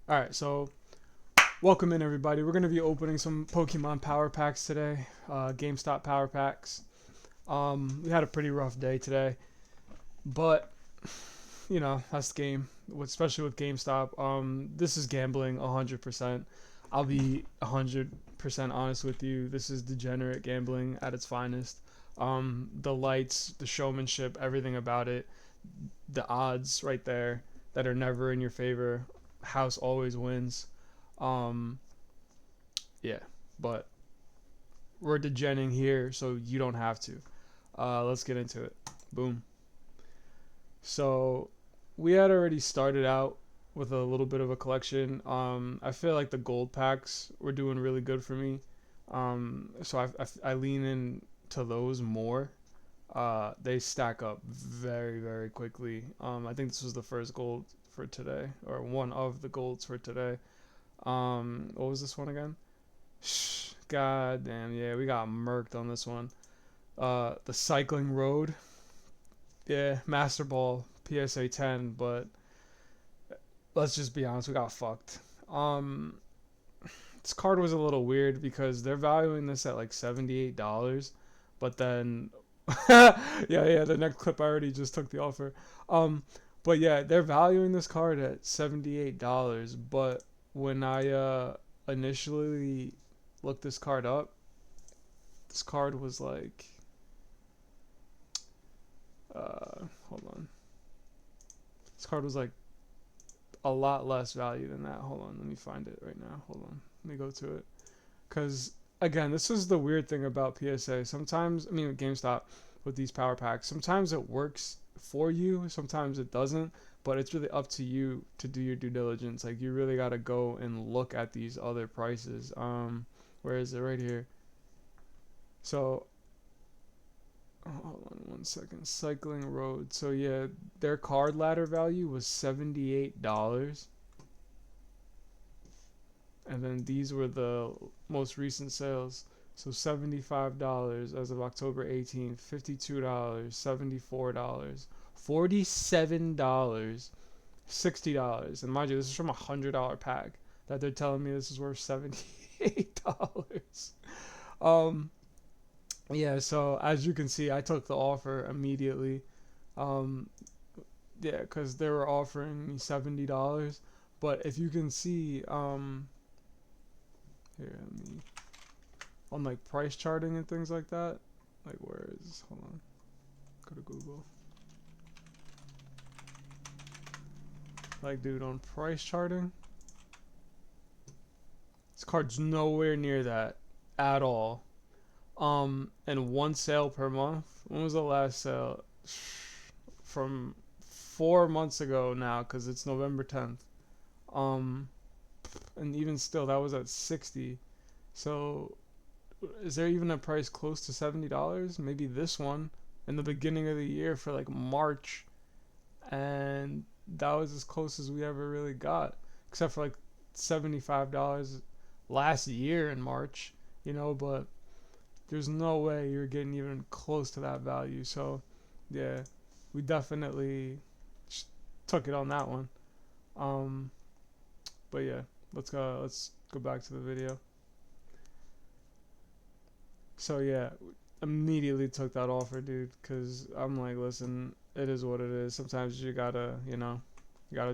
Alright, so welcome in everybody. We're going to be opening some Pokemon Power Packs today. GameStop Power Packs. We had a pretty rough day today, but that's the game, especially with GameStop. This is gambling 100%. I'll be 100% honest with you. This is degenerate gambling at its finest. The lights, the showmanship, everything about it, the odds right there that are never in your favor. House always wins. Um, yeah, but we're degenning here, so you don't have to. Let's get into it. Boom. So we had already started out with a little bit of a collection. I feel like the gold packs were doing really good for me. So I lean in to those more. They stack up very, very quickly. I think this was the first gold for today, or one of the golds for today. What was this one again? God damn, yeah, we got murked on this one. The cycling road, yeah, Master Ball PSA 10, but let's just be honest, we got fucked. Um, this card was a little weird because they're valuing this at like $78, but then, yeah, the next clip I already just took the offer. Um, but yeah, they're valuing this card at $78, but when I initially looked this card up, this card was like, hold on, this card was like a lot less value than that. Hold on, let me find it right now. Hold on, let me go to it. Because again, this is the weird thing about PSA. Sometimes, I mean, with GameStop, with these power packs, sometimes it works for you, sometimes it doesn't. But it's really up to you to do your due diligence. Like, you really gotta go and look at these other prices. Where is it? Right here. So, hold on one second. Cycling road. So yeah, their card ladder value was $78. And then these were the most recent sales. So $75 as of October 18th, $52, $74, $47, $60. And mind you, this is from $100 pack that they're telling me this is worth $78. Um, yeah, so as you can see, I took the offer immediately. Um, yeah, because they were offering me $70. But if you can see, here, let me, on like price charting and things like that, like where is, hold on, go to Google. Like, dude, on price charting, this card's nowhere near that at all. And one sale per month. When was the last sale? From 4 months ago now, because it's November 10th. Um, and even still, that was at 60. So, is there even a price close to $70? Maybe this one in the beginning of the year for like March, and that was as close as we ever really got, except for like $75 last year in March, but there's no way you're getting even close to that value. So, yeah, we definitely took it on that one. Um, but yeah, let's go back to the video. So yeah, immediately took that offer, dude, because I'm like, listen, it is what it is. Sometimes you gotta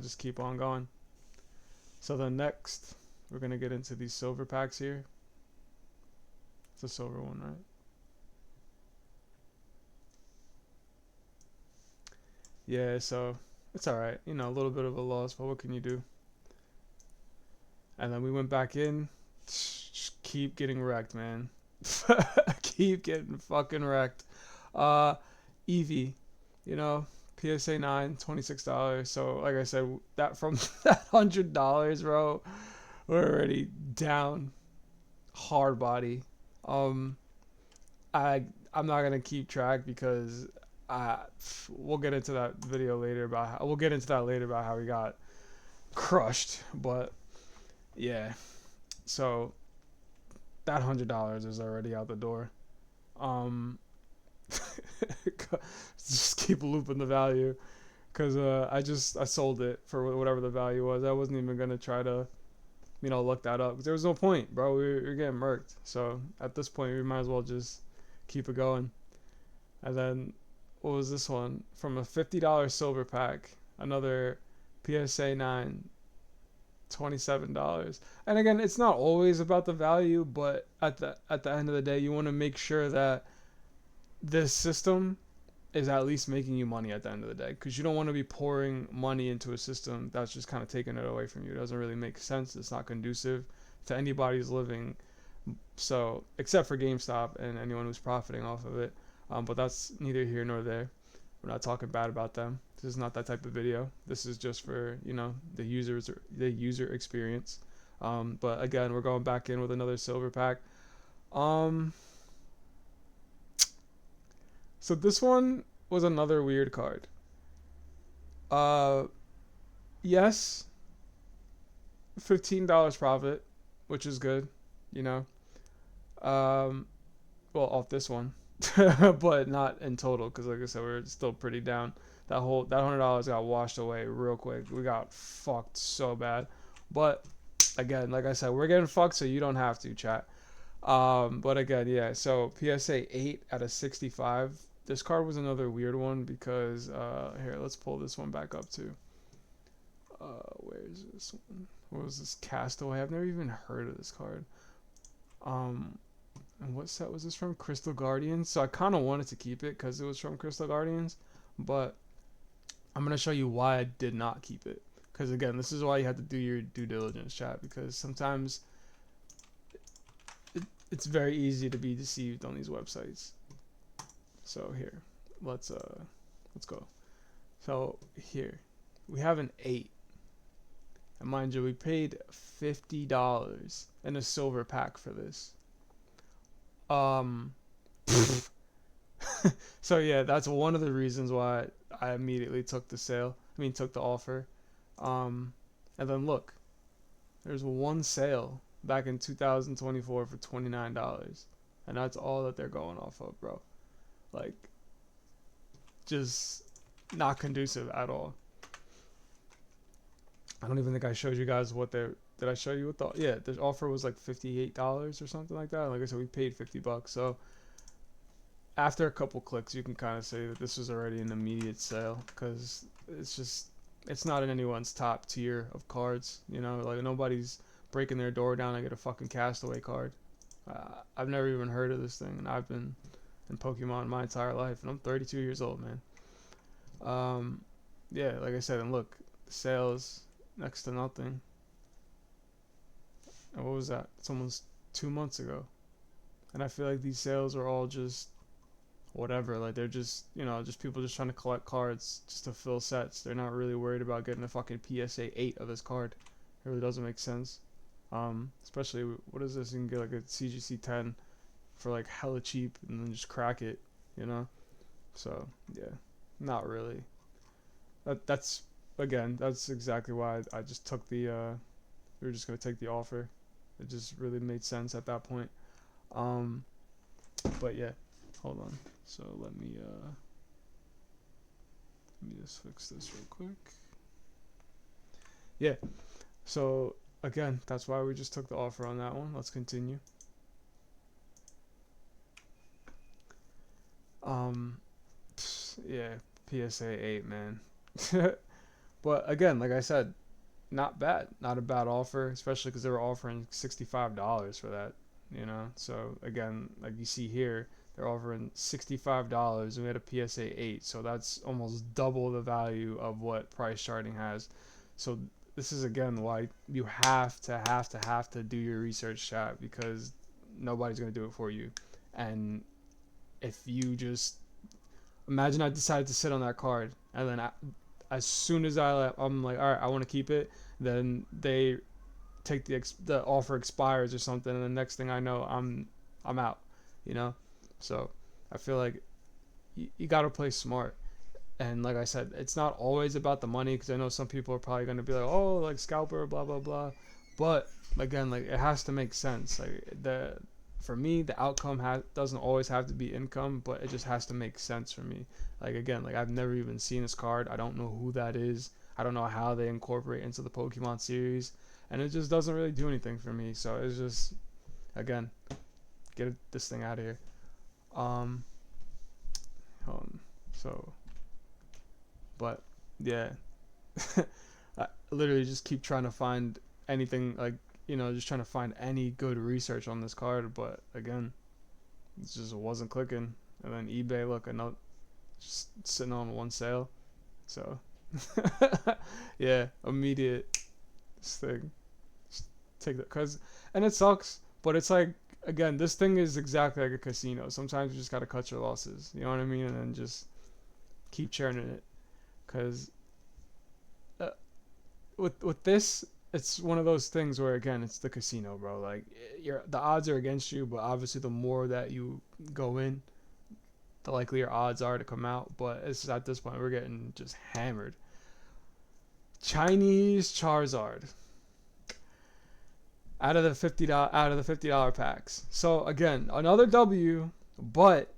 just keep on going. So then next, we're gonna get into these silver packs here. It's a silver one, right? Yeah, so it's alright. A little bit of a loss, but what can you do? And then we went back in. Just keep getting wrecked, man. Keep getting fucking wrecked. Uh, Eevee, you know, PSA 9, $26. So, like I said, that from that $100, bro, we're already down hard body. Um, I I'm not gonna keep track because uh, we'll get into that video later about we'll get into that later about how we got crushed. But yeah, so that $100 is already out the door. Um, just keep looping the value Cause I sold it for whatever the value was. I wasn't even gonna try to look that up. 'Cause there was no point, bro. We were getting murked. So at this point, we might as well just keep it going. And then what was this one? From a $50 silver pack, another PSA 9, $27. And again, it's not always about the value, but at the end of the day, you want to make sure that this system is at least making you money at the end of the day, because you don't want to be pouring money into a system that's just kind of taking it away from you. It doesn't really make sense. It's not conducive to anybody's living. So except for GameStop and anyone who's profiting off of it, but that's neither here nor there. We're not talking bad about them. This is not that type of video. This is just for the user experience. But again, we're going back in with another silver pack. So this one was another weird card. Yes, $15 profit, which is good, you know. Well, off this one, but not in total, because like I said, we're still pretty down. That $100 got washed away real quick. We got fucked so bad. But again, like I said, we're getting fucked, so you don't have to, chat. But again, yeah. So PSA 8 out of 65. This card was another weird one because here, let's pull this one back up too. Where is this one? What was this? Castaway. I've never even heard of this card. And what set was this from? Crystal Guardians. So I kind of wanted to keep it because it was from Crystal Guardians, but I'm gonna show you why I did not keep it. Because again, this is why you have to do your due diligence, chat. Because sometimes it's very easy to be deceived on these websites. So here, let's go. So here, we have an 8. And mind you, we paid $50 in a silver pack for this. So yeah, that's one of the reasons why I immediately took the took the offer. And then look, there's one sale back in 2024 for $29, and that's all that they're going off of, bro. Like, just not conducive at all. I don't even think I showed you guys what they're. Did I show you what the? Yeah, the offer was like $58 or something like that. Like I said, we paid $50. So after a couple clicks, you can kind of say that this was already an immediate sale, because it's not in anyone's top tier of cards. Like nobody's breaking their door down to get a fucking Castaway card. I've never even heard of this thing, and I've been in Pokemon my entire life, and I'm 32 years old, man. Yeah, like I said, and look, the sales next to nothing. And what was that? It's almost 2 months ago, and I feel like these sales are all just whatever. Like they're just just people just trying to collect cards just to fill sets. They're not really worried about getting a fucking PSA 8 of this card. It really doesn't make sense. Especially, what is this? You can get like a CGC 10 for like hella cheap and then just crack it, So yeah, not really. That's exactly why I just took the we were just gonna take the offer. It just really made sense at that point. But yeah, hold on. So let me just fix this real quick. Yeah. So again, that's why we just took the offer on that one. Let's continue. Yeah, PSA 8, man. But again, like I said, not bad. Not a bad offer, especially because they were offering $65 for that, So again, like you see here, they're offering $65 and we had a PSA 8. So that's almost double the value of what price charting has. So this is again why you have to do your research, chat, because nobody's going to do it for you. And if you just imagine I decided to sit on that card, and then as soon as I'm like, all right, I want to keep it, then they take the offer expires or something, and the next thing I know, I'm out, So I feel like you got to play smart. And like I said, it's not always about the money, because I know some people are probably going to be like, oh, like scalper, blah blah blah. But again, like it has to make sense. Like for me, the outcome doesn't always have to be income, but it just has to make sense for me. Like again, like I've never even seen this card. I don't know who that is. I don't know how they incorporate into the Pokemon series, and it just doesn't really do anything for me. So it's just, again, get this thing out of here. Um, so, but yeah, I literally just keep trying to find anything, like, just trying to find any good research on this card, but again, it just wasn't clicking. And then eBay, look, I know, just sitting on one sale. So yeah, immediate this thing. Just take that, and it sucks, but it's like, again, this thing is exactly like a casino. Sometimes you just gotta cut your losses. You know what I mean? And then just keep churning it, cause with this, it's one of those things where, again, it's the casino, bro. Like, the odds are against you, but obviously the more that you go in, the likelier odds are to come out. But it's at this point we're getting just hammered. Chinese Charizard out of the $50 packs. So again, another W, but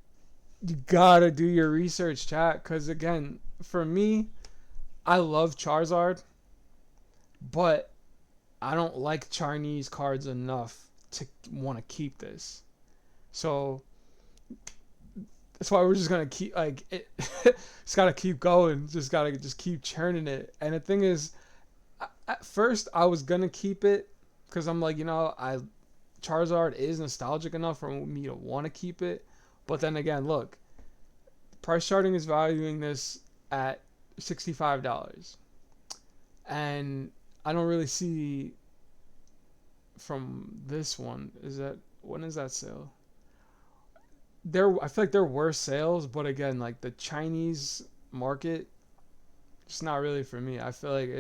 you gotta do your research, chat. Cause again, for me, I love Charizard, but I don't like Chinese cards enough to want to keep this. So that's why we're just gonna keep, like, it. Just gotta keep going. Gotta keep churning it. And the thing is, at first I was gonna keep it because I'm like, Charizard is nostalgic enough for me to want to keep it. But then again, look, price charting is valuing this at $65, and I don't really see from this one. When is that sale? I feel like there were sales, but again, like, the Chinese market, it's not really for me. I feel like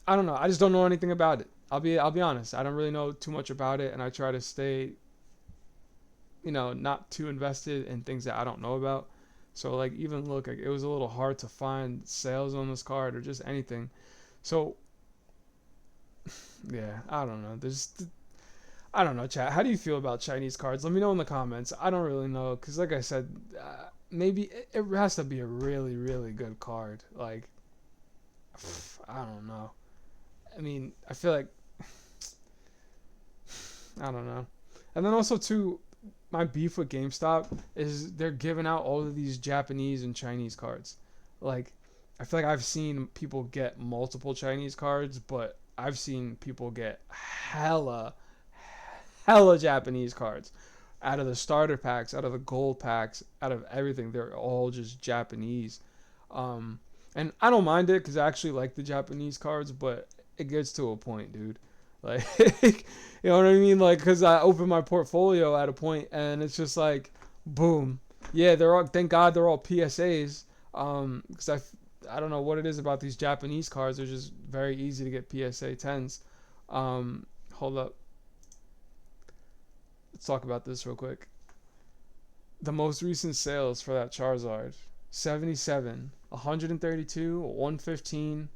I don't know. I just don't know anything about it. I'll be honest. I don't really know too much about it, and I try to stay, not too invested in things that I don't know about. So, like, even look, like, it was a little hard to find sales on this card or just anything. So yeah, I don't know. I don't know, chat. How do you feel about Chinese cards? Let me know in the comments. I don't really know, because like I said, maybe it has to be a really, really good card. Like, I don't know. I mean, I feel like, I don't know. And then also, too, my beef with GameStop is they're giving out all of these Japanese and Chinese cards. Like, I feel like I've seen people get multiple Chinese cards, but I've seen people get hella Japanese cards out of the starter packs, out of the gold packs, out of everything. They're all just Japanese. And I don't mind it because I actually like the Japanese cards, but it gets to a point, dude. Like, you know what I mean? Like, because I opened my portfolio at a point, and it's just like, boom. Yeah, thank God they're all PSAs. Because I don't know what it is about these Japanese cards. They're just very easy to get PSA 10s. Hold up. Let's talk about this real quick. The most recent sales for that Charizard: 77, 132, 115.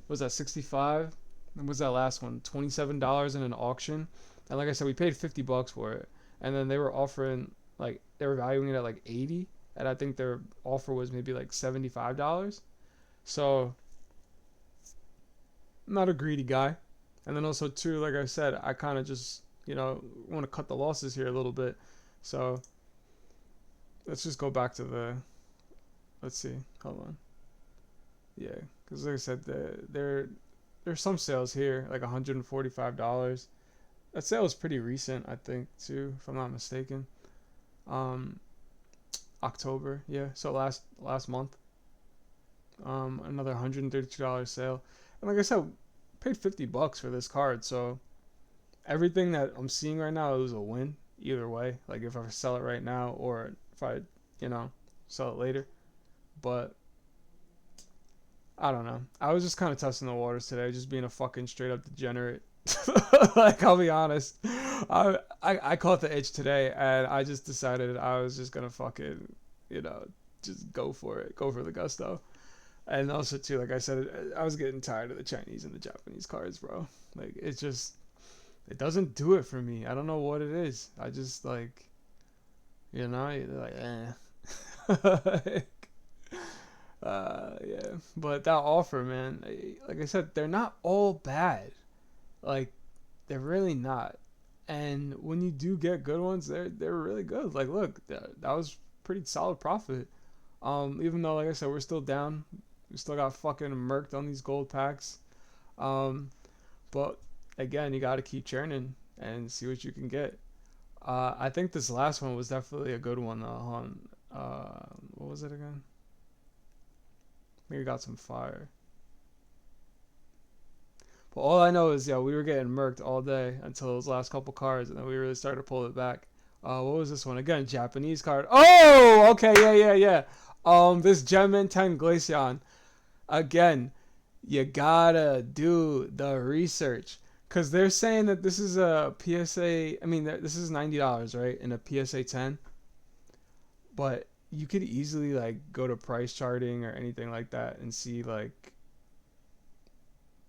Was that 65? And was that last one? $27 in an auction. And like I said, we paid $50 for it. And then they were offering, like, they were valuing it at like 80, and I think their offer was maybe like $75. So, I'm not a greedy guy. And then also, too, like I said, I kind of just, want to cut the losses here a little bit. So, let's just go back to let's see, hold on. Yeah, because like I said, there's some sales here, like $145. That sale was pretty recent, I think, too, if I'm not mistaken. October, yeah, so last month. Another $132 sale. And like I said, paid $50 for this card, so everything that I'm seeing right now is a win either way. Like, if I sell it right now or if I, sell it later. But I don't know. I was just kind of testing the waters today, just being a fucking straight up degenerate. Like, I'll be honest. I caught the itch today, and I just decided I was just gonna fucking, just go for it. Go for the gusto. And also, too, like I said, I was getting tired of the Chinese and the Japanese cards, bro. Like, it's just, it doesn't do it for me. I don't know what it is. I just like, you're like, yeah. But that offer, man, like I said, they're not all bad. Like, they're really not. And when you do get good ones, they're really good. Like, look, that was pretty solid profit. Even though, like I said, we're still down. We still got fucking murked on these gold packs. Um, but again, you got to keep churning and see what you can get. I think this last one was definitely a good one. What was it again? Maybe got some fire. But all I know is, yeah, we were getting murked all day until those last couple cards, and then we really started to pull it back. What was this one again? Japanese card. Oh, okay, yeah. This Gemmin 10 Glaceon. Again, you gotta do the research. Because they're saying that this is a PSA. I mean, this is $90, right? In a PSA 10. But you could easily, like, go to price charting or anything like that and see, like,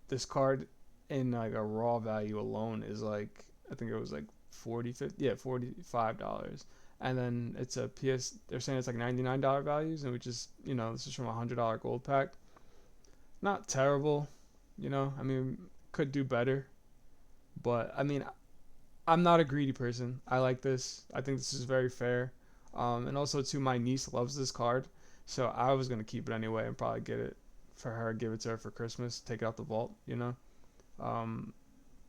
this card in, like, a raw value alone is, like, I think it was, like, 40, 50, yeah, $45. And then it's a they're saying it's, like, $99 values, and which is, this is from a $100 gold pack. Not terrible, I mean, could do better. But, I mean, I'm not a greedy person. I like this. I think this is very fair. And also, too, my niece loves this card. So I was going to keep it anyway and probably get it for her, give it to her for Christmas, take it out the vault.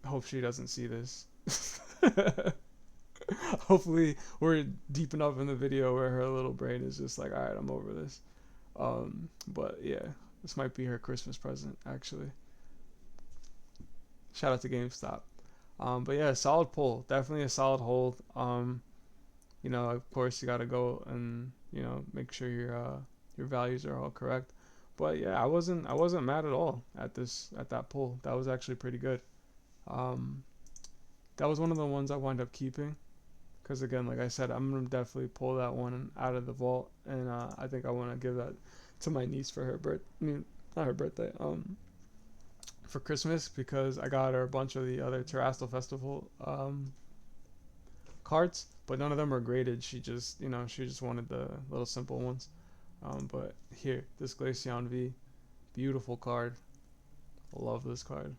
Hope she doesn't see this. Hopefully, we're deep enough in the video where her little brain is just like, all right, I'm over this. But yeah, this might be her Christmas present, actually. Shout out to GameStop. But yeah, solid pull. Definitely a solid hold. Of course you gotta go and make sure your values are all correct. But yeah, I wasn't mad at all at that pull. That was actually pretty good. That was one of the ones I wound up keeping. Because again, like I said, I'm gonna definitely pull that one out of the vault, and I think I want to give that to my niece for her not her birthday. For Christmas, because I got her a bunch of the other Terrestrial Festival cards, but none of them are graded. She just wanted the little simple ones. But here, this Glaceon V, beautiful card. Love this card.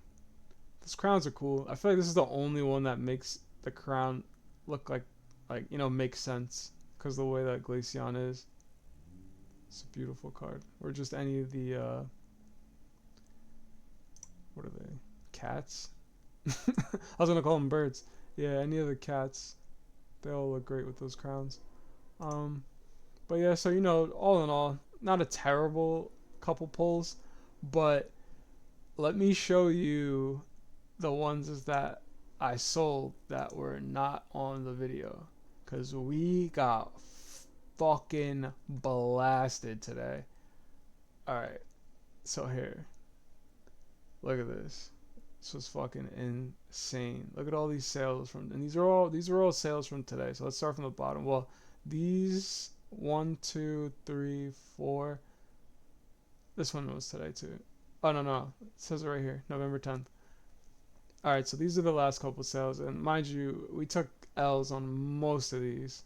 These crowns are cool. I feel like this is the only one that makes the crown look like makes sense, because the way that Glaceon is. It's a beautiful card. Or just any of the what are they? Cats? I was gonna call them birds. Yeah, any of the cats. They all look great with those crowns. But yeah, so all in all, not a terrible couple pulls, but let me show you the ones that I sold that were not on the video, because we got fucking blasted today. Alright, so here. Look at this. This was fucking insane. Look at all these sales and these are all sales from today. So let's start from the bottom. Well, these 1, 2, 3, 4. This one was today too. Oh no. It says it right here, November 10th. Alright, so these are the last couple sales, and mind you, we took L's on most of these.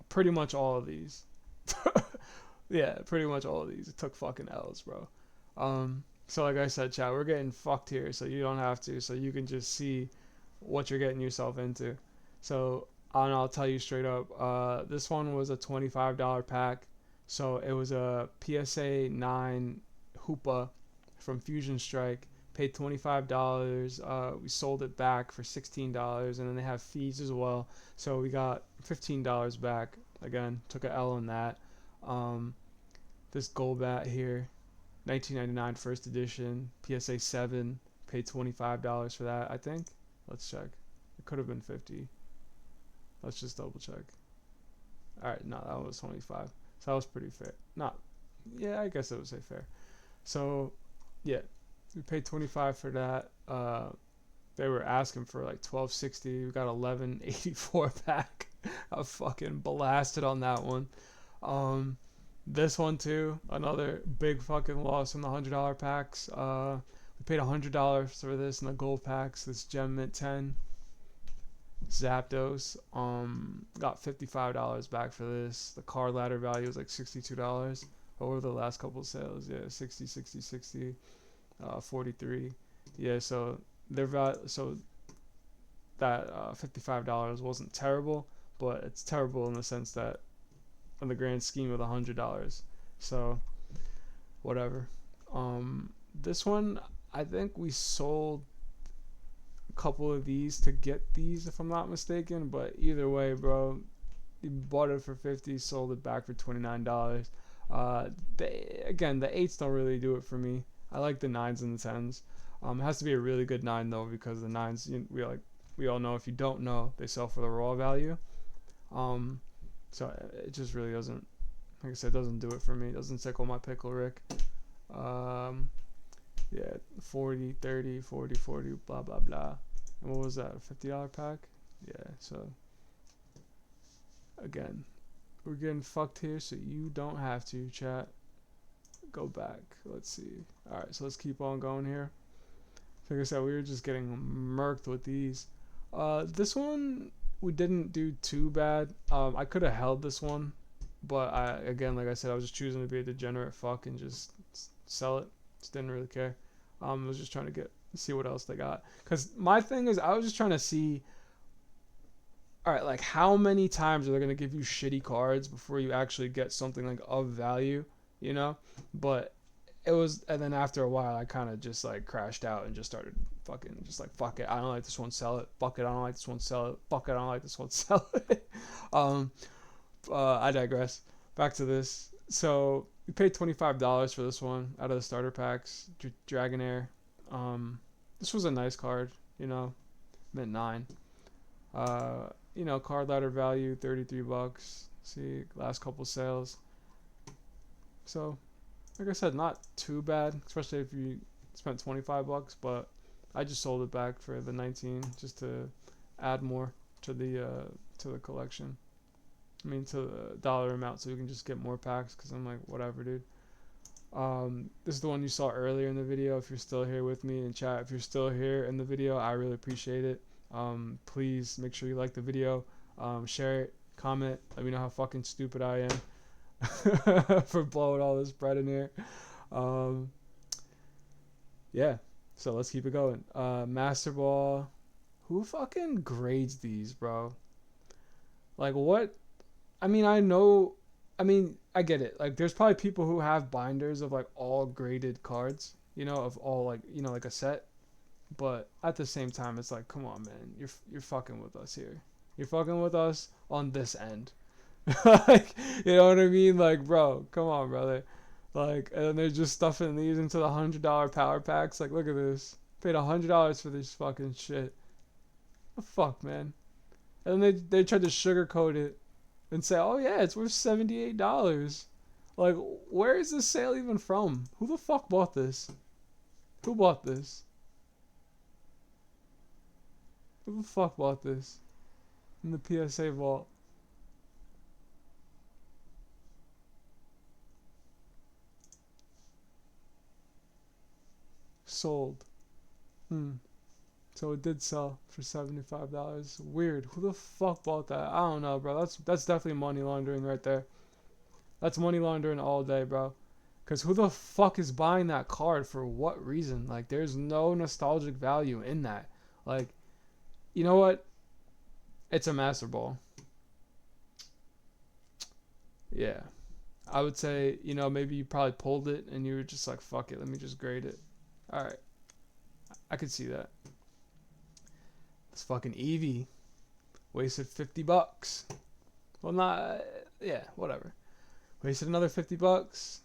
Pretty much all of these. Yeah, pretty much all of these. It took fucking L's, bro. So like I said, chat, we're getting fucked here, so you don't have to, so you can just see what you're getting yourself into. So I'll tell you straight up, this one was a $25 pack, so it was a PSA 9 Hoopa from Fusion Strike. Paid $25. We sold it back for $16, and then they have fees as well, so we got $15 back. Again, took a L on that. This Golbat here, 1999 first edition, PSA 7, paid $25 for that, I think. Let's check. It could have been 50. Let's just double check. Alright, no, that was 25. So that was pretty fair. Yeah, I guess it would say fair. So, yeah, we paid 25 for that. They were asking for like $12.60. We got 11.84 back. I fucking blasted on that one. This one too, another big fucking loss in the $100 packs. We paid $100 for this in the gold packs. This Gem Mint 10. Zapdos. Got $55 back for this. The card ladder value was like $62. Over the last couple of sales, yeah, 60, 60, 60, 43. Yeah, so so that $55 wasn't terrible, but it's terrible in the sense that in the grand scheme of the $100. So whatever. This one, I think we sold a couple of these to get these, if I'm not mistaken. But either way, bro, you bought it for 50, sold it back for $29. Again, the 8s don't really do it for me. I like the 9s and the 10s. It has to be a really good 9 though, because the 9s, we all know, if you don't know, they sell for the raw value. So it just really doesn't, like I said, doesn't do it for me. It doesn't tickle my pickle Rick. Yeah, 40, 30, 40, 40, blah, blah, blah. And what was that, a $50 pack? Yeah, so, again, we're getting fucked here, so you don't have to, chat. Go back. Let's see. Alright, so let's keep on going here. Like I said, we were just getting murked with these. This one, we didn't do too bad. I could have held this one, but again, like I said, I was just choosing to be a degenerate fuck and just sell it. Just didn't really care. I was just trying to see what else they got. Because my thing is, I was just trying to see, alright, like how many times are they going to give you shitty cards before you actually get something like of value, you know? But it was, and then after a while, I kind of just like crashed out and just started fucking just like, fuck it, I don't like this one, sell it. Fuck it, I don't like this one, sell it. Fuck it, I don't like this one, sell it. I digress. Back to this. So we paid $25 for this one out of the starter packs. Dragonair. This was a nice card, mint 9. Card ladder value $33. See, last couple sales. So, like I said, not too bad, especially if you spent $25. But I just sold it back for the 19 just to add more to the collection. I mean, to the dollar amount, so we can just get more packs. Cause I'm like, whatever, dude. This is the one you saw earlier in the video. If you're still here with me in chat, if you're still here in the video, I really appreciate it. Please make sure you like the video, share it, comment, let me know how fucking stupid I am for blowing all this bread in here. Yeah, so let's keep it going. Master Ball. Who fucking grades these, bro? Like, what? I mean, I get it. Like, there's probably people who have binders of like all graded cards, of all like, like a set. But at the same time, it's like, come on, man, you're fucking with us here. You're fucking with us on this end. Like, you know what I mean? Like, bro, come on, brother. Like, and then they're just stuffing these into the $100 power packs. Like, look at this. Paid $100 for this fucking shit. What the fuck, man? And then they tried to sugarcoat it and say, oh yeah, it's worth $78. Like, where is this sale even from? Who the fuck bought this? Who bought this? Who the fuck bought this? In the PSA vault. Sold. So it did sell for $75. Weird. Who the fuck bought that? I don't know, bro. That's definitely money laundering right there. That's money laundering all day, bro. Because who the fuck is buying that card for what reason? Like, there's no nostalgic value in that. Like, you know what? It's a Master Ball. Yeah. I would say, maybe you probably pulled it and you were just like, fuck it, let me just grade it. Alright. I could see that. This fucking Eevee wasted $50. Well, not, yeah, whatever. Wasted another $50.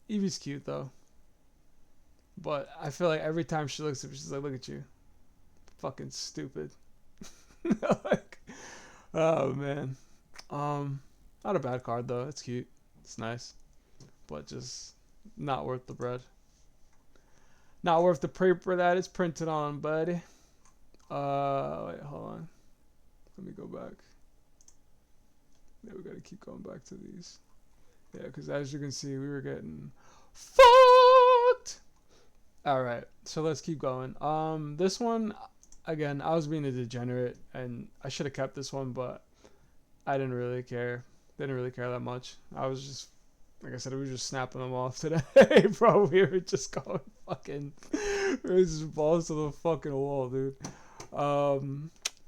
Eevee's cute though. But I feel like every time she looks at me, she's like, look at you. Fucking stupid. Like, oh man. Not a bad card though. It's cute. It's nice. But just not worth the bread. Not worth the paper that it's printed on, buddy. Wait, hold on. Let me go back. Yeah, we gotta keep going back to these. Yeah, because as you can see, we were getting fucked. Alright, so let's keep going. This one, again, I was being a degenerate, and I should have kept this one, but I didn't really care. Didn't really care that much. I was just, like I said, we were just snapping them off today, bro. We were just going fucking, we were just balls to the fucking wall, dude.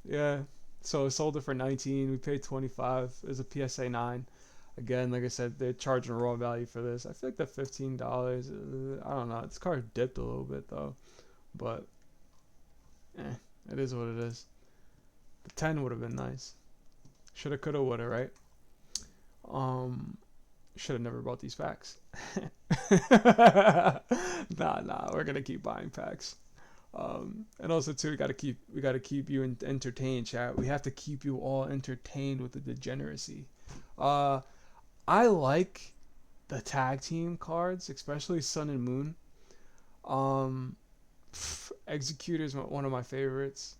Yeah. So I sold it for 19. We paid 25. It was a PSA 9. Again, like I said, they're charging raw value for this. I feel like the $15. I don't know. This card dipped a little bit though, but it is what it is. The 10 would have been nice. Shoulda, coulda, woulda, right? Should have never bought these packs. Nah, we're gonna keep buying packs. And also too, we gotta keep you entertained, chat. We have to keep you all entertained with the degeneracy. I like the tag team cards, especially Sun and Moon. Executor's one of my favorites.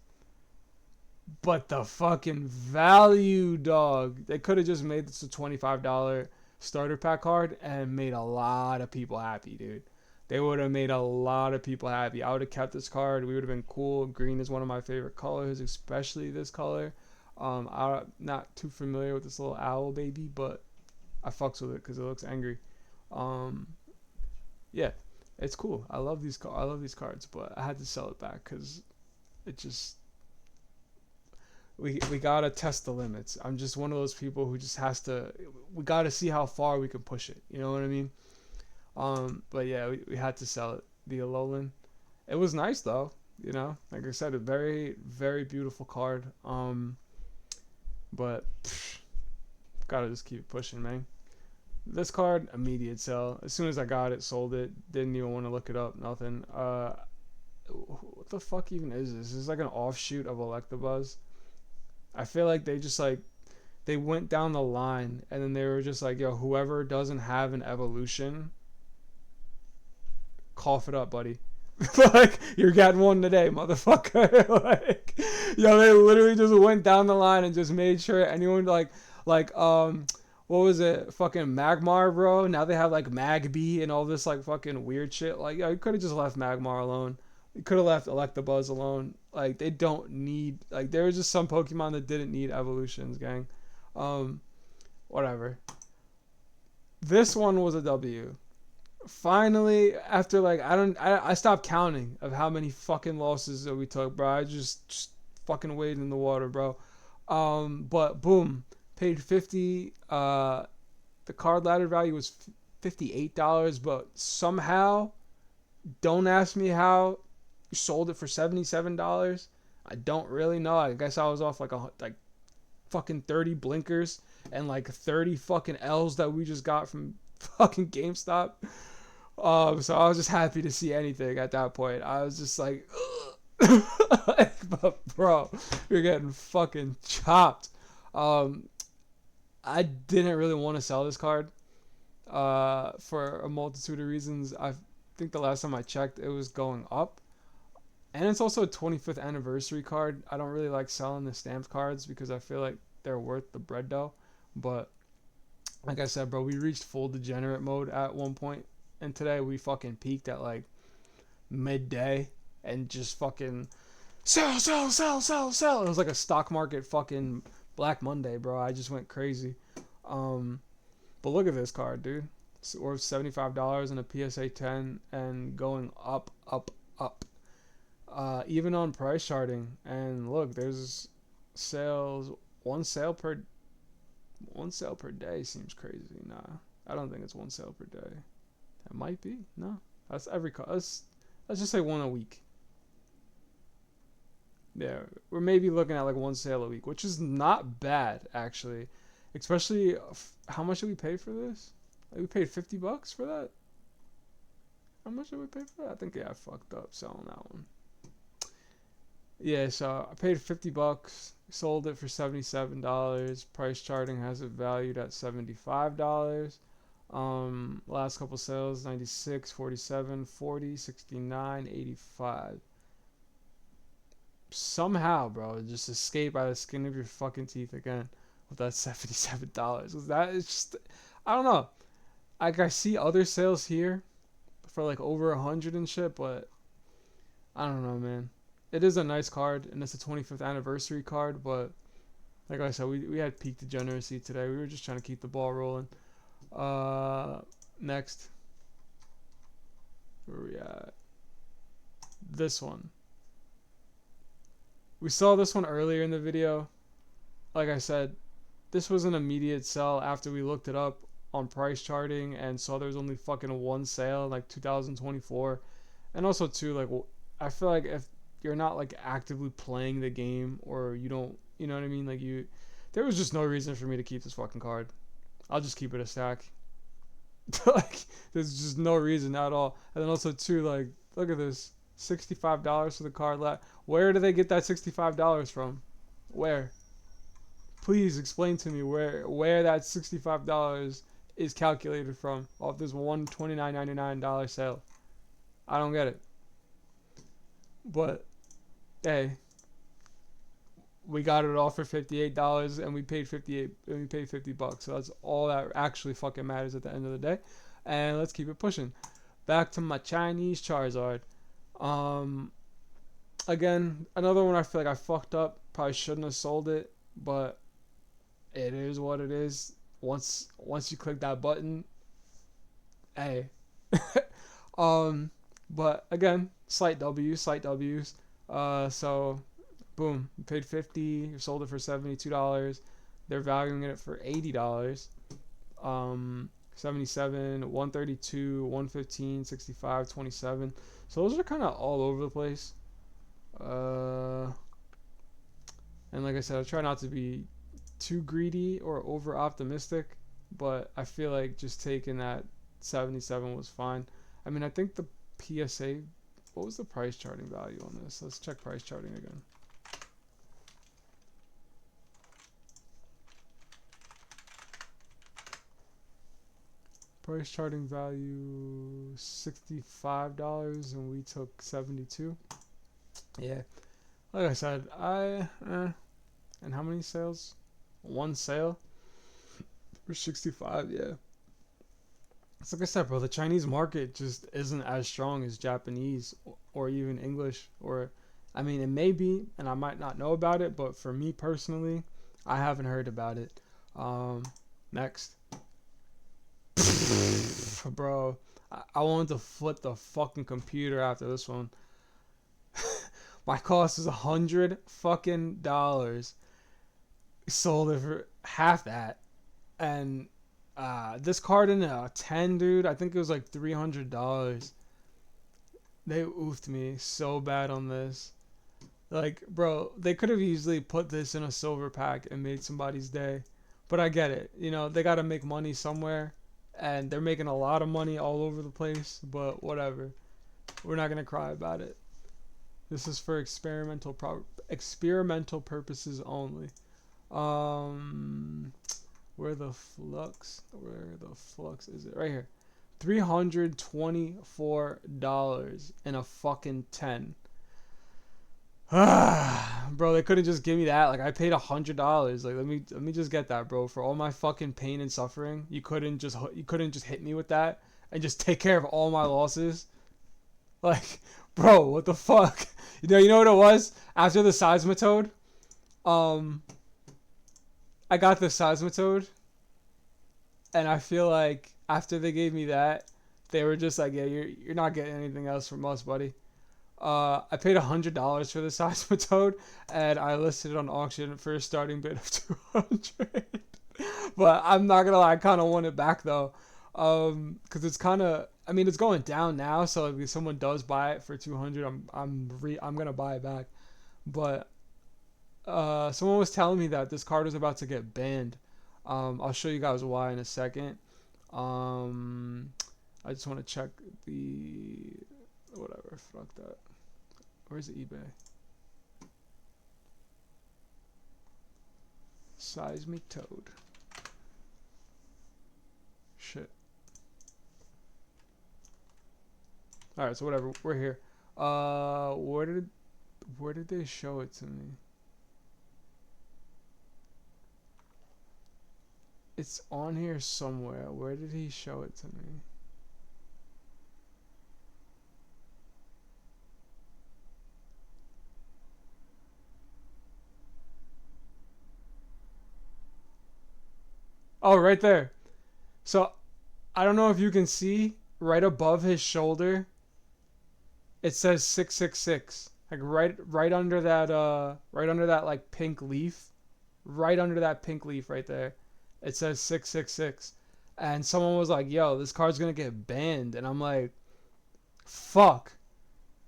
But the fucking value, dog. They could have just made this a $25 starter pack card and made a lot of people happy, dude. They would have made a lot of people happy. I would have kept this card. We would have been cool. Green is one of my favorite colors, especially this color. I'm not too familiar with this little owl baby, but I fucks with it because it looks angry. Yeah, it's cool. I love these cards, but I had to sell it back because it just we gotta test the limits. I'm just one of those people who just has to. We gotta see how far we can push it. You know what I mean? But yeah, we had to sell it. The Alolan. It was nice though. You know, like I said, a very very beautiful card. But gotta just keep pushing, man. This card, immediate sell. As soon as I got it, sold it. Didn't even want to look it up. Nothing. What the fuck even is this? This is like an offshoot of Electabuzz. I feel like they just like they went down the line and then they were just like, yo, whoever doesn't have an evolution, cough it up, buddy. Like, you're getting one today, motherfucker. Like, yo, they literally just went down the line and just made sure anyone like what was it? Fucking Magmar, bro. Now they have like Magby and all this like fucking weird shit. Like, yo, you could have just left Magmar alone. You could have left Electabuzz alone. Like, they don't need, like, there was just some Pokemon that didn't need evolutions, gang. Whatever. This one was a W. Finally, after like I stopped counting of how many fucking losses that we took, bro. I just fucking waded in the water, bro. But boom, paid 50. The card ladder value was $58, but somehow, don't ask me how, you sold it for $77. I don't really know. I guess I was off like fucking 30 blinkers and like 30 fucking L's that we just got from fucking GameStop. So I was just happy to see anything at that point. I was just like, but bro, you're getting fucking chopped. I didn't really want to sell this card for a multitude of reasons. I think the last time I checked, it was going up. And it's also a 25th anniversary card. I don't really like selling the stamped cards because I feel like they're worth the bread dough. But like I said, bro, we reached full degenerate mode at one point. And today we fucking peaked at like midday and just fucking sell. It was like a stock market fucking Black Monday, bro. I just went crazy. But look at this card, dude. It's worth $75 in a PSA 10 and going up. Even on price charting. And look, there's sales. One sale per day seems crazy. Nah, I don't think it's one sale per day. It might be. No, that's every card. Let's just say one a week. Yeah, we're maybe looking at like one sale a week, which is not bad actually. Especially, how much did we pay for this? Like, we paid $50 for that. How much did we pay for that? I think I fucked up selling that one. Yeah, so I paid $50, sold it for $77. Price charting has it valued at $75. Last couple sales, 96, 47, 40, 69, 85. Somehow, bro, just escape by the skin of your fucking teeth again with that $77. That is just, I don't know. Like, I see other sales here for like over 100 and shit, but I don't know, man. it is a nice card, and it's a 25th anniversary card. But like I said, we had peak degeneracy today. We were just trying to keep the ball rolling. Next, where we at? This one. We saw this one earlier in the video. Like I said, this was an immediate sell after we looked it up on price charting and saw there was only fucking one sale, like 2024. And also too, like, I feel like if you're not like actively playing the game, or you don't, you know what I mean, like, there was just no reason for me to keep this fucking card. I'll just keep it a stack. Like, there's just no reason at all. And then also too, like, look at this, $65 for the card. Where do they get that $65 from? Where? Please explain to me where that $65 is calculated from off this one $29.99 sale. I don't get it. But hey, we got it all for $58, and we paid $50. So that's all that actually fucking matters at the end of the day. And let's keep it pushing. Back to my Chinese Charizard. Again, another one I feel like I fucked up. Probably shouldn't have sold it, but it is what it is. Once you click that button, hey. But again, slight W's. So boom, you paid $50, you sold it for $72. They're valuing it for $80. 77, 132, 115, 65, 27. So those are kind of all over the place. And like I said, I try not to be too greedy or over optimistic, but I feel like just taking that 77 was fine. I mean, I think the PSA, what was the price charting value on this? Let's check price charting again. Price charting value $65, and we took 72. Yeah, like I said, and how many sales? One sale for 65. Yeah, it's like I said, bro, the Chinese market just isn't as strong as Japanese or even English. Or, I mean, it may be, and I might not know about it, but for me personally, I haven't heard about it. Next. Bro, I wanted to flip the fucking computer after this one. My cost is $100 fucking dollars. Sold it for half that. And this card in a 10, dude, I think it was like $300. They oofed me so bad on this. Like, bro, they could have easily put this in a silver pack and made somebody's day. But I get it. You know, they got to make money somewhere. And they're making a lot of money all over the place. But whatever. We're not going to cry about it. This is for experimental purposes only. Where the flux is it? Right here. $324 in a fucking 10. Bro, they couldn't just give me that. Like, I paid $100. Like, let me just get that, bro. For all my fucking pain and suffering, you couldn't just hit me with that and just take care of all my losses. Like, bro, what the fuck? You know what it was? After the Seismitoad, I got the Seismitoad, and I feel like after they gave me that, they were just like, yeah, you're not getting anything else from us, buddy. I paid $100 for the Seismitoad, and I listed it on auction for a starting bid of $200. But I'm not gonna lie, I kind of want it back though, because it's kind of, I mean, it's going down now. So if someone does buy it for $200, I'm gonna buy it back. But someone was telling me that this card was about to get banned. I'll show you guys why in a second. I just want to check the whatever. Fuck that. Where's eBay? Seismitoad. Shit. Alright, so whatever. We're here. Where did they show it to me? It's on here somewhere. Where did he show it to me? Oh, right there. So I don't know if you can see right above his shoulder. It says 666. Like right under that right under that like pink leaf. Right under that pink leaf right there. It says 666. And someone was like, "Yo, this card's going to get banned." And I'm like, "Fuck.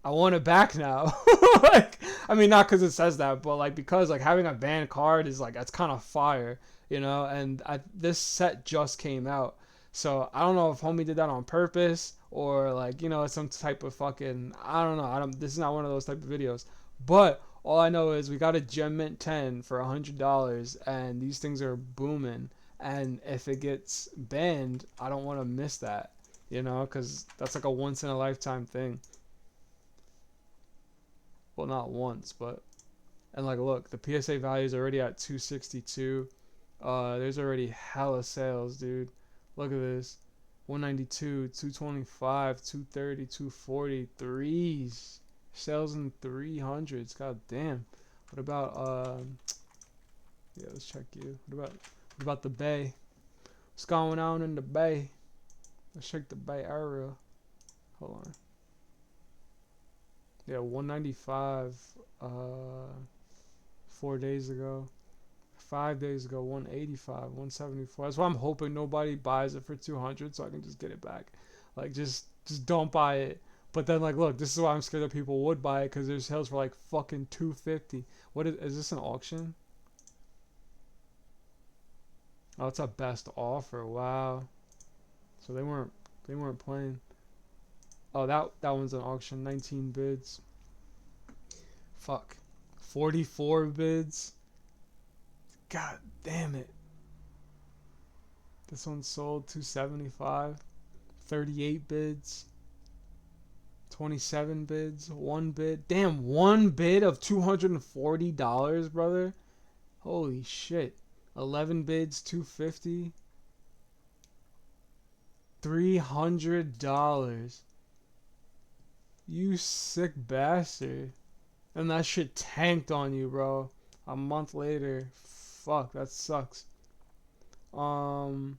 I want it back now." Like, I mean, not because it says that, but like because like having a banned card is like that's kind of fire, you know. And this set just came out, so I don't know if homie did that on purpose or like some type of fucking I don't know. I don't. This is not one of those type of videos, but all I know is we got a Gem Mint 10 for $100, and these things are booming. And if it gets banned, I don't want to miss that, because that's like a once in a lifetime thing. Well, not once, but and like look, the PSA value is already at 262. There's already hella sales, dude. Look at this. 192, 225, 230, 240, threes. Sales in 300s. God damn. What about yeah, let's check you. What about the Bay? What's going on in the Bay? Let's check the Bay Area. Hold on. Yeah, 195 4 days ago. 5 days ago, 185, 174. That's why I'm hoping nobody buys it for 200 so I can just get it back. Like just don't buy it. But then like look, this is why I'm scared that people would buy it, because there's sales for like fucking 250. What is this, an auction? Oh, it's a best offer. Wow. So they weren't playing. Oh, that one's an auction. 19 bids. Fuck. 44 bids. God damn it. This one sold 275. 38 bids. 27 bids. 1 bid. Damn, 1 bid of $240, brother. Holy shit. 11 bids, 250. $300. You sick bastard. And that shit tanked on you, bro. A month later. Fuck, that sucks. Damn,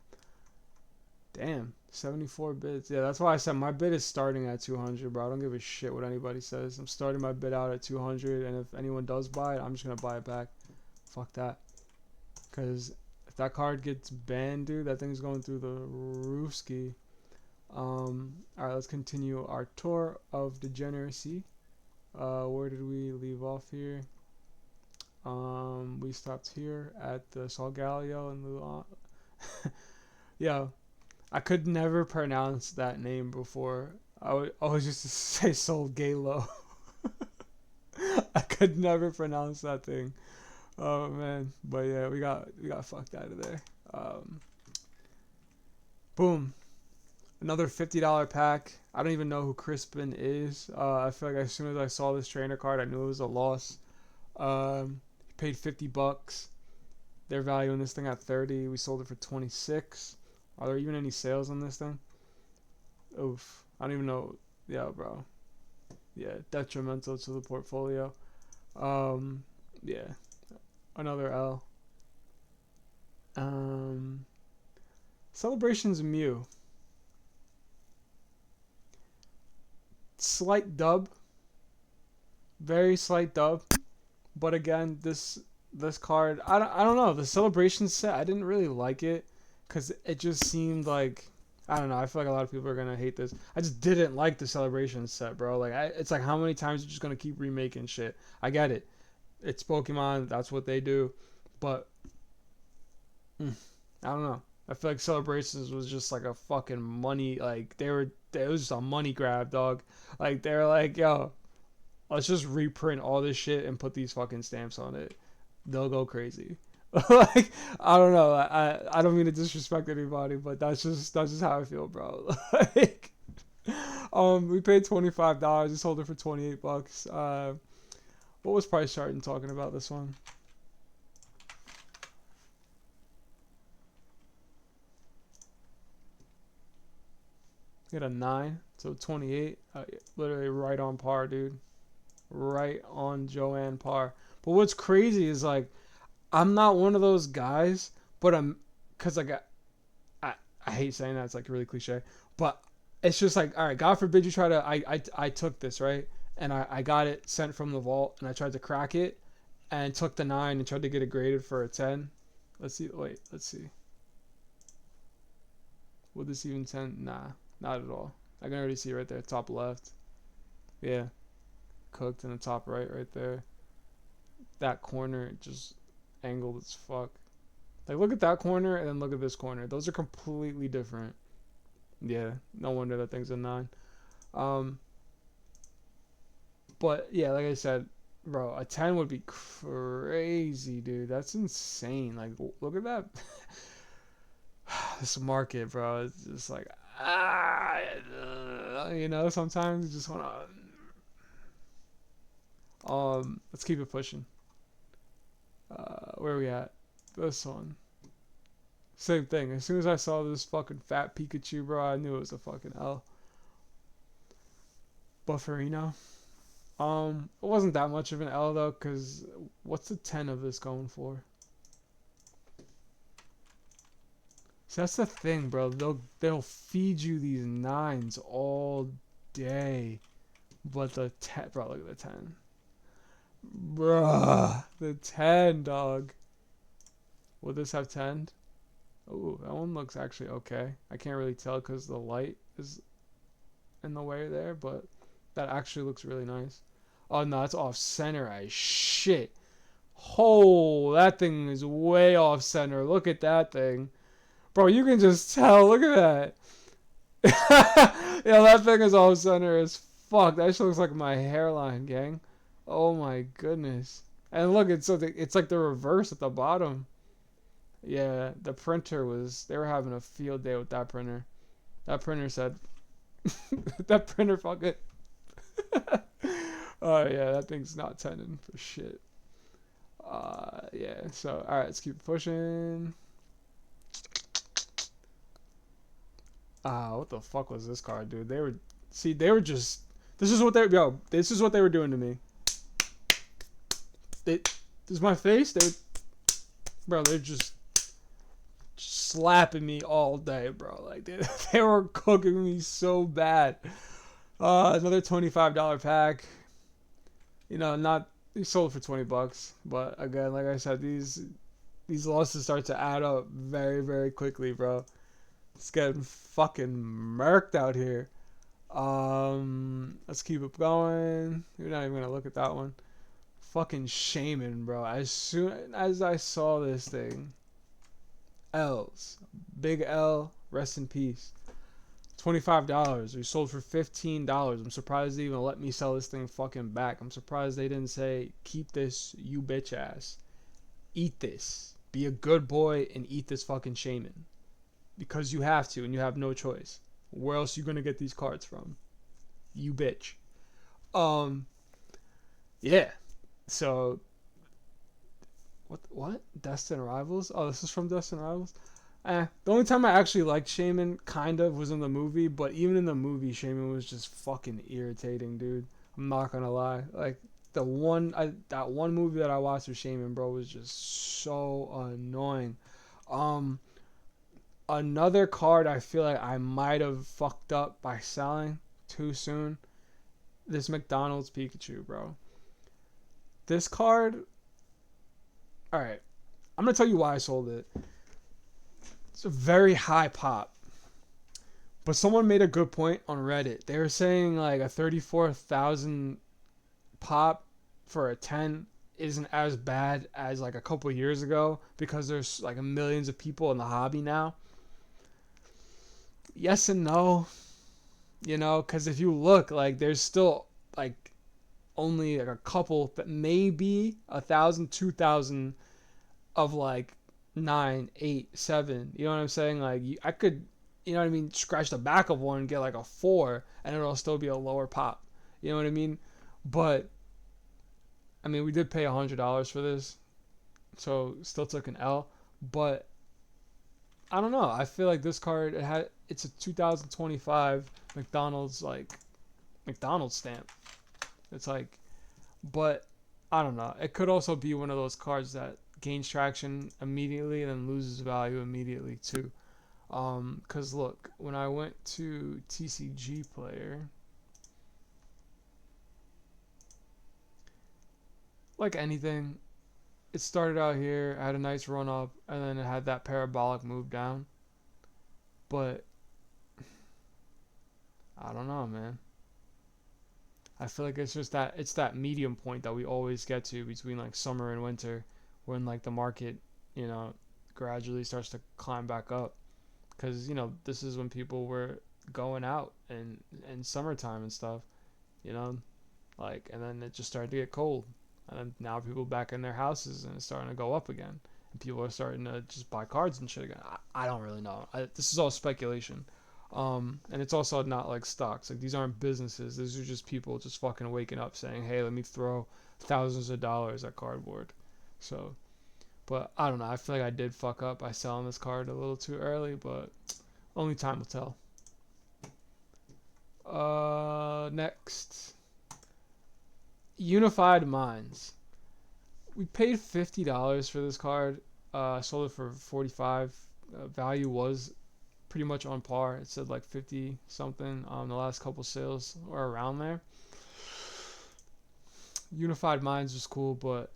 74 bids. Yeah, that's why I said my bid is starting at 200, bro. I don't give a shit what anybody says. I'm starting my bid out at 200, and if anyone does buy it, I'm just gonna buy it back. Fuck that. Because if that card gets banned, dude, that thing's going through the roofski. Alright, let's continue our tour of degeneracy. Where did we leave off here? We stopped here at the Solgaleo and Luan. Yo, I could never pronounce that name before. I would always used to say Solgalo. I could never pronounce that thing. Oh man, but yeah, we got fucked out of there. Boom, another $50 pack. I don't even know who Crispin is. I feel like as soon as I saw this trainer card, I knew it was a loss. Paid $50. They're valuing this thing at 30. We sold it for 26. Are there even any sales on this thing? Oof, I don't even know. Yeah, bro. Yeah, detrimental to the portfolio. Yeah. Another L. Celebrations Mew. Slight dub. Very slight dub. But again, this card, I don't know. The Celebration set, I didn't really like it, because it just seemed like, I don't know. I feel like a lot of people are going to hate this. I just didn't like the Celebration set, bro. Like, it's like, how many times are you just going to keep remaking shit? I get it. It's Pokemon. That's what they do. But I don't know. I feel like Celebrations was just like a fucking money, like it was just a money grab, dog. Like they were like, yo, let's just reprint all this shit and put these fucking stamps on it. They'll go crazy. Like I don't know. I don't mean to disrespect anybody, but that's just how I feel, bro. Like we paid $25. We sold it for $28. What was Price Chart talking about this one? Get a 9, so 28. Literally right on par, dude. Right on Joanne par. But what's crazy is like, I'm not one of those guys, but cause like I hate saying that, it's like really cliche, but it's just like, all right, God forbid you try to, I took this, right, and I got it sent from the vault, and I tried to crack it, and took the 9 and tried to get it graded for a 10. Let's see, wait, let's see. Would this even 10? Nah, not at all. I can already see right there, top left. Yeah, cooked in the top right there. That corner just angled as fuck. Like, look at that corner and then look at this corner. Those are completely different. Yeah, no wonder that thing's a 9. But yeah, like I said, bro, a 10 would be crazy, dude. That's insane. Like, look at that. This market, bro. It's just like, you know, sometimes you just want to. Let's keep it pushing. Where are we at? This one. Same thing. As soon as I saw this fucking fat Pikachu, bro, I knew it was a fucking L. Bufferino. It wasn't that much of an L though, cause what's the 10 of this going for? So that's the thing, bro. They'll feed you these 9s all day, but the 10, bro, look at the 10, bruh, the 10, dog. Will this have 10? Ooh, that one looks actually okay. I can't really tell because the light is in the way there, but that actually looks really nice. Oh no, it's off center as shit. Oh, that thing is way off center. Look at that thing. Bro, you can just tell. Look at that. Yeah, that thing is off center as fuck. That shit looks like my hairline, gang. Oh my goodness. And look, it's like the reverse at the bottom. Yeah, the printer they were having a field day with that printer. That printer said, that printer fucking. Oh yeah, that thing's not tending for shit. Yeah, so alright, let's keep pushing. What the fuck was this card, dude? They were just, this is what they were doing to me. This is my face, they're just slapping me all day, bro. Like, they were cooking me so bad. Another $25 pack. You know, they sold for $20, but again, like I said, these losses start to add up very, very quickly, bro. It's getting fucking murked out here. Let's keep it going. We're not even gonna look at that one. Fucking Shaman, bro. As soon as I saw this thing, L's, big L, rest in peace. $25. We sold for $15. I'm surprised they even let me sell this thing fucking back. I'm surprised they didn't say, keep this, you bitch ass. Eat this. Be a good boy and eat this fucking Shaman. Because you have to and you have no choice. Where else are you gonna get these cards from? You bitch. Yeah. So what? Destined Rivals? Oh, this is from Destined Rivals? The only time I actually liked Shaman kind of was in the movie, but even in the movie, Shaman was just fucking irritating, dude. I'm not gonna lie. Like, that one movie that I watched with Shaman, bro, was just so annoying. Another card I feel like I might have fucked up by selling too soon. This McDonald's Pikachu, bro. This card, alright, I'm gonna tell you why I sold it. It's a very high pop. But someone made a good point on Reddit. They were saying like a 34,000 pop for a 10 isn't as bad as like a couple years ago because there's like millions of people in the hobby now. Yes and no. You know, because if you look, like, there's still like only like a couple, but maybe 1,000, 2,000 of like 9, 8, 7. You know what I'm saying? Like, I could, you know what I mean, scratch the back of one and get like a 4 and it'll still be a lower pop. You know what I mean? But I mean, we did pay $100 for this, so still took an L. But I don't know. I feel like this card, it's a 2025 McDonald's stamp. It's like, but I don't know. It could also be one of those cards that gains traction immediately and then loses value immediately too. Cause look, when I went to TCG Player, like anything, it started out here, had a nice run up, and then it had that parabolic move down. But I don't know, man. I feel like it's that medium point that we always get to between like summer and winter, when like the market, you know, gradually starts to climb back up. Because this is when people were going out and summertime and stuff, you know, like, and then it just started to get cold, and then now people back in their houses and it's starting to go up again, and people are starting to just buy cards and shit again. I don't really know. This is all speculation. And it's also not like stocks. Like, these aren't businesses. These are just people just fucking waking up saying, "Hey, let me throw thousands of dollars at cardboard." So, but I don't know. I feel like I did fuck up by selling this card a little too early, but only time will tell. Next, Unified Minds. We paid $50 for this card. Sold it for 45. Value was pretty much on par. It said like 50 something. The last couple sales were around there. Unified Minds was cool, but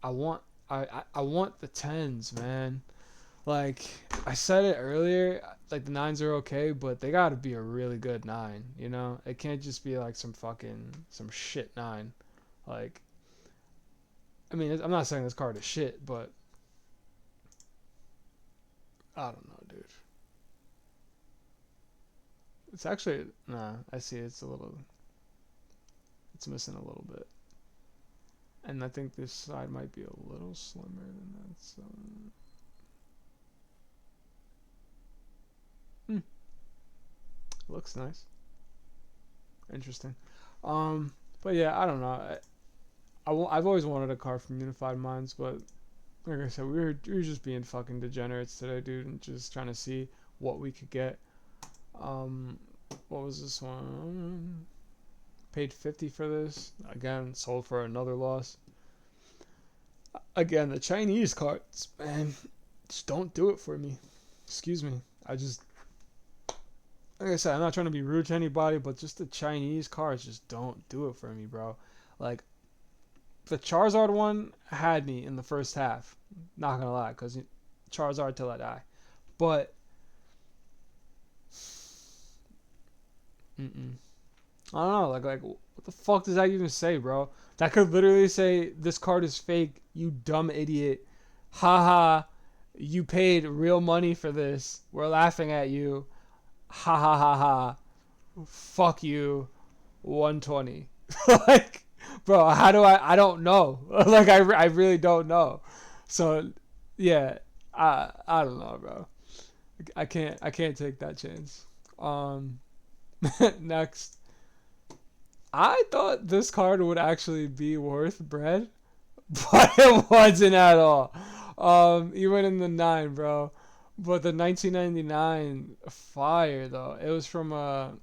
I want the 10s, man. Like I said it earlier, like the 9s are okay, but they gotta be a really good 9. It can't just be like some shit 9. Like, I mean, I'm not saying this card is shit, but I don't know, dude. It's actually, nah, I see it's missing a little bit. And I think this side might be a little slimmer than that. So, looks nice. Interesting. But yeah, I don't know. I've always wanted a card from Unified Minds, but like I said, we were just being fucking degenerates today, dude, and just trying to see what we could get. What was this one? Paid 50 for this. Again, sold for another loss. Again, the Chinese cards, man, just don't do it for me. Excuse me. Like I said, I'm not trying to be rude to anybody, but just the Chinese cards just don't do it for me, bro. Like, the Charizard one had me in the first half. Not gonna lie, because Charizard till I die. But, I don't know, like, what the fuck does that even say, bro? That could literally say, "This card is fake, you dumb idiot. Haha, you paid real money for this. We're laughing at you. Ha ha ha ha. Fuck you. 120." Like, bro, how do I don't know. Like, I really don't know. So, yeah, I don't know, bro. I can't take that chance. Next, I thought this card would actually be worth bread, but it wasn't at all. Even in the 9, bro. But the 1999 fire though, it was from a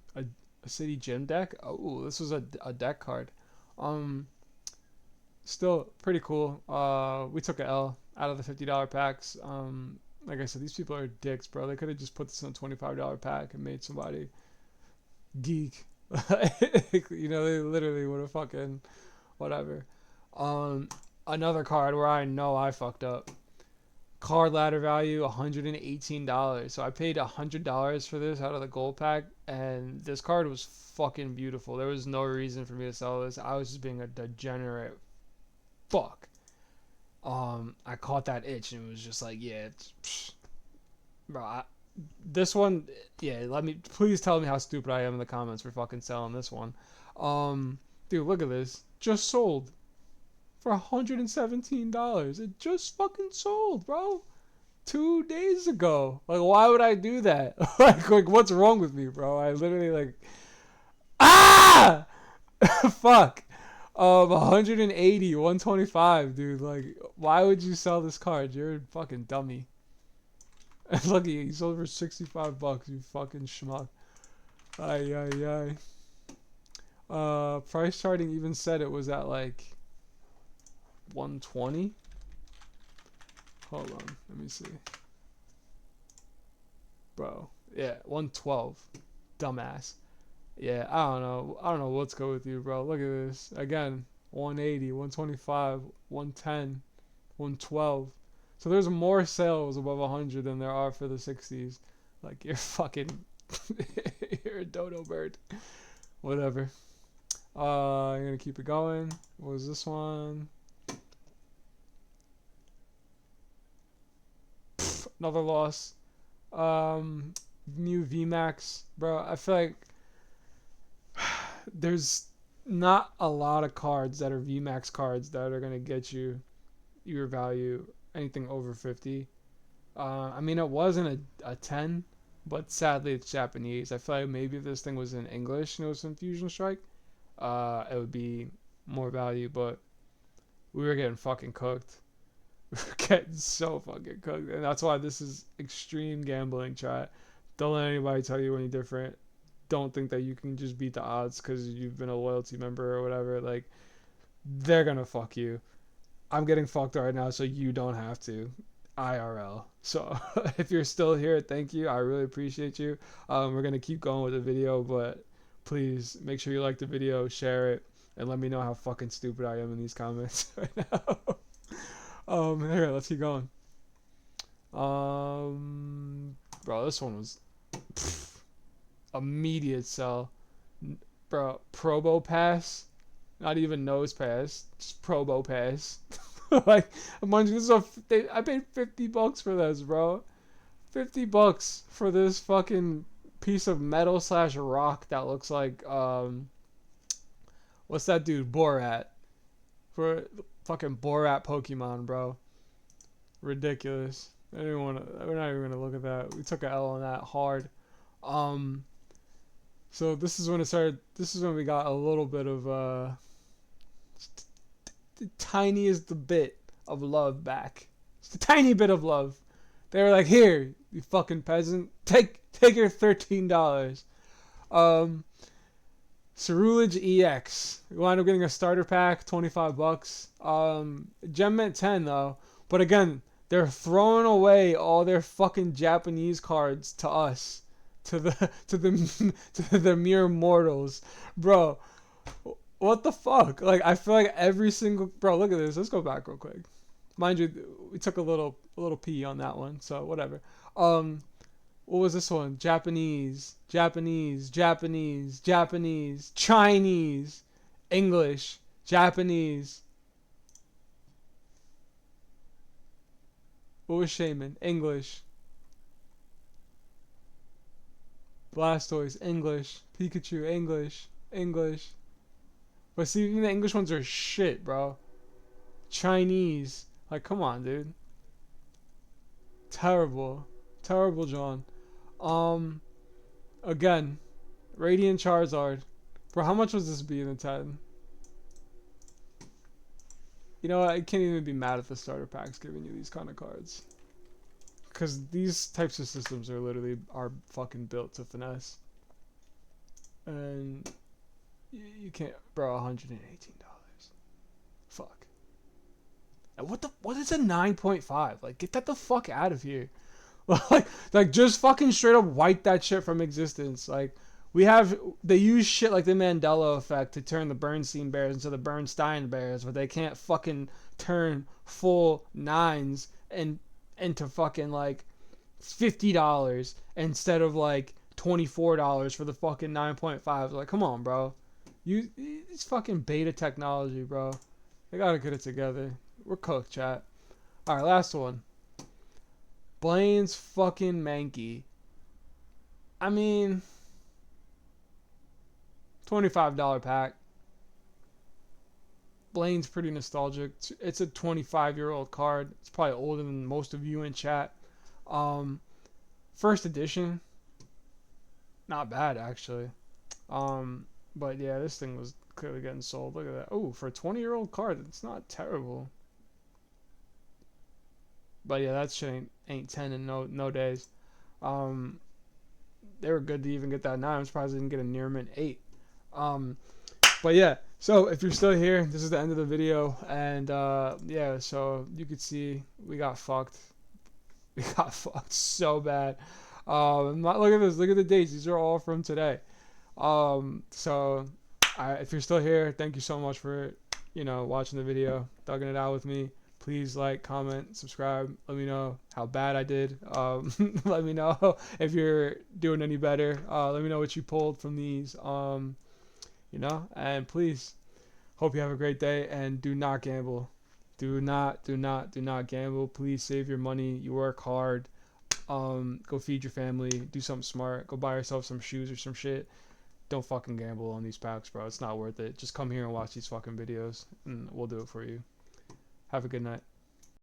city gym deck. Oh, this was a deck card. Um, Still pretty cool. We took a L out of the $50 packs. Like I said, these people are dicks, bro. They could have just put this in a $25 pack and made somebody geek. They literally would have fucking whatever. Another card where I know I fucked up. Card ladder value $118. So I paid $100 for this out of the gold pack, and this card was fucking beautiful. There was no reason for me to sell this. I was just being a degenerate fuck. I caught that itch and it was just like, yeah, bro. This one, yeah. Please tell me how stupid I am in the comments for fucking selling this one. Dude, look at this. Just sold for $117. It just fucking sold, bro. 2 days ago. Like, why would I do that? like, what's wrong with me, bro? I literally like, ah, fuck. 180, 125, dude. Like, why would you sell this card? You're a fucking dummy. And look at you, sold for $65, you fucking schmuck. Ay. Price charting even said it was at like 120. Hold on, let me see. Bro, yeah, 112. Dumbass. Yeah, I don't know. I don't know what's good with you, bro. Look at this. Again, 180, 125, 110, 112. So there's more sales above 100 than there are for the 60s. Like, you're fucking... you're a dodo bird. Whatever. I'm gonna keep it going. What was this one? Another loss. New VMAX. Bro, I feel like there's not a lot of cards that are VMAX cards that are gonna get you your value anything over 50. I mean, it wasn't a 10, but sadly it's Japanese. I feel like maybe if this thing was in English and it was in Fusion Strike, it would be more value, but we were getting fucking cooked. We were getting so fucking cooked. And that's why this is extreme gambling, chat. Don't let anybody tell you any different. Don't think that you can just beat the odds because you've been a loyalty member or whatever. Like, they're gonna fuck you. I'm getting fucked right now, so you don't have to. IRL. So if you're still here, thank you. I really appreciate you. We're gonna keep going with the video, but please make sure you like the video, share it, and let me know how fucking stupid I am in these comments right now. Here, let's keep going. Bro, this one was immediate sell. Bro, Probo Pass. Not even nose pass, just Probo Pass. Like, mind you, I paid $50 for this, bro. $50 for this fucking piece of metal / rock that looks like what's that dude? Borat. For fucking Borat Pokemon, bro. Ridiculous. We're not even gonna look at that. We took an L on that hard. So this is when it started. This is when we got a little bit of the tiniest bit of love back. Just a tiny bit of love. They were like, "Here, you fucking peasant, take your $13." Cerulege EX. We wound up getting a starter pack, $25. Gem meant 10 though, but again, they're throwing away all their fucking Japanese cards to us, to the mere mortals, bro. What the fuck? Like, I feel like every single... Bro, look at this. Let's go back real quick. Mind you, we took a little pee on that one, so whatever. What was this one? Japanese, Chinese, English, Japanese. What was Shaman? English. Blastoise, English. Pikachu, English. But see, even the English ones are shit, bro. Chinese. Like, come on, dude. Terrible. Terrible, John. Again. Radiant Charizard. Bro, how much was this being in 10? You know what? I can't even be mad at the starter packs giving you these kind of cards. Because these types of systems are fucking built to finesse. And... you can't, bro. $118. Fuck. And what is a 9.5? Like, get that the fuck out of here. like, just fucking straight up wipe that shit from existence. Like, they use shit like the Mandela effect to turn the Bernstein Bears into the Bernstein Bears, but they can't fucking turn full 9s into fucking like $50 instead of like $24 for the fucking 9.5s. Like, come on, bro. It's fucking beta technology, bro. They gotta get it together. We're cooked, chat. Alright, last one. Blaine's fucking Mankey. I mean, $25 pack. Blaine's pretty nostalgic. It's a 25-year-old card. It's probably older than most of you in chat. First edition. Not bad, actually. But yeah, this thing was clearly getting sold. Look at that. Oh, for a 20-year-old card, it's not terrible. But yeah, that shit ain't 10 in no days. They were good to even get that 9. I'm surprised they didn't get a near mint 8. But yeah, So if you're still here, this is the end of the video, and yeah, so you could see we got fucked. We got fucked so bad. Look at this. Look at the dates. These are all from today. So if you're still here, thank you so much for watching the video, thugging it out with me. Please like, comment, subscribe. Let me know how bad I did. Let me know if you're doing any better. Let me know what you pulled from these. And please, hope you have a great day, and do not gamble. Do not gamble. Please save your money. You work hard. Go feed your family. Do something smart. Go buy yourself some shoes or some shit. Don't fucking gamble on these packs, bro. It's not worth it. Just come here and watch these fucking videos, and we'll do it for you. Have a good night.